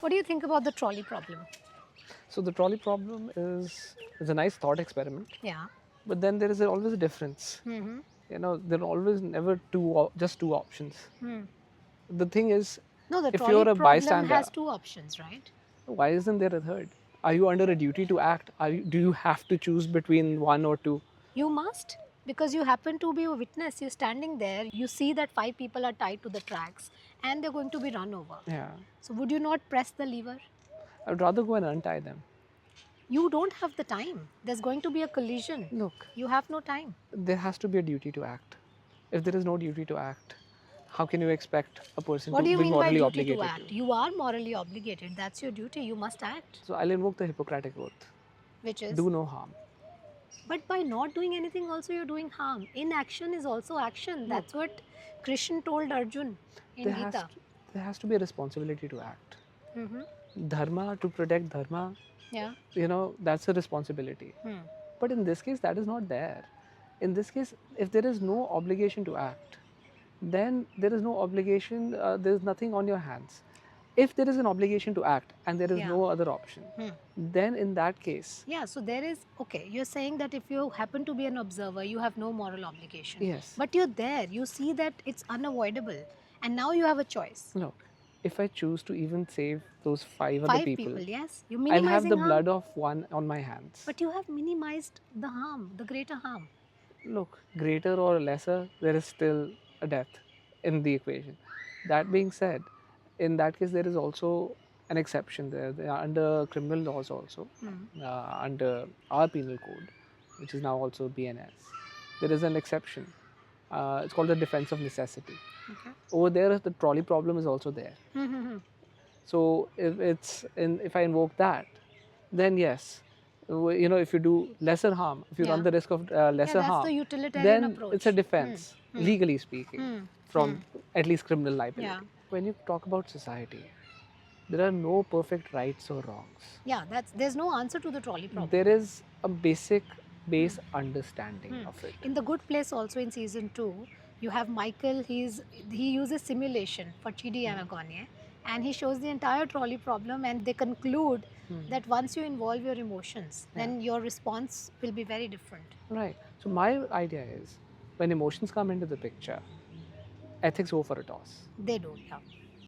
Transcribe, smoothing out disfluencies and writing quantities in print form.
What do you think about the trolley problem? So the trolley problem is a nice thought experiment, Yeah. but then there is always a difference. Mm-hmm. There are always never just two options. Hmm. The thing is, No, the if trolley you're a problem bystander, has two options, right? why isn't there a third? Are you under a duty to act? Do you have to choose between one or two? You must, because you happen to be a witness. You're standing there, you see that five people are tied to the tracks and they're going to be run over. Yeah, So, would you not press the lever? I'd rather go and untie them. You don't have the time. There's going to be a collision. Look, You have no time. there has to be a duty to act. If there is no duty to act, how can you expect a person What to do you be mean by morally duty to obligated to? act? You are morally obligated. That's your duty. You must act, So I'll invoke the Hippocratic Oath: which is. do no harm. But by not doing anything, also you're doing harm. Inaction is also action. Look, That's what Krishna told Arjun in there has Gita. to, there has to be a responsibility to act. Mm-hmm. Dharma, to protect dharma, Yeah. that's a responsibility. Hmm. But in this case, that is not there. In this case, if there is no obligation to act, then there is no obligation, there is nothing on your hands. If there is an obligation to act and there is Yeah. no other option, Hmm. then in that case, Yeah, so there is, okay, you're saying that if you happen to be an observer, you have no moral obligation. yes, But you're there, you see that it's unavoidable, and now you have a choice. look, if I choose to even save those five other Five people, people, yes, you're I'll have minimizing the harm, blood of one on my hands. but you have minimized the harm, the greater harm. Look, greater or lesser, there is still a death in the equation. That being said, in that case, there is also an exception there. They are under criminal laws also, under our penal code, which is now also BNS. There is an exception. It's called the defense of necessity. Okay. Over there, the trolley problem is also there. So if I invoke that, then yes, if you do lesser harm, if you run Yeah. the risk of Yeah, lesser that's the harm, utilitarian then it's a approach. defense, legally speaking, Hmm. from at least criminal liability. Yeah. When you talk about society, there are no perfect rights or wrongs. Yeah, there's no answer to the trolley problem. There is a base understanding of it. In The Good Place, also in season 2, you have Michael. He uses simulation for Chidi Yamagonie, and he shows the entire trolley problem. And they conclude that once you involve your emotions, then your response will be very different. Right. So my idea is, when emotions come into the picture, ethics go for a toss. They do, yeah.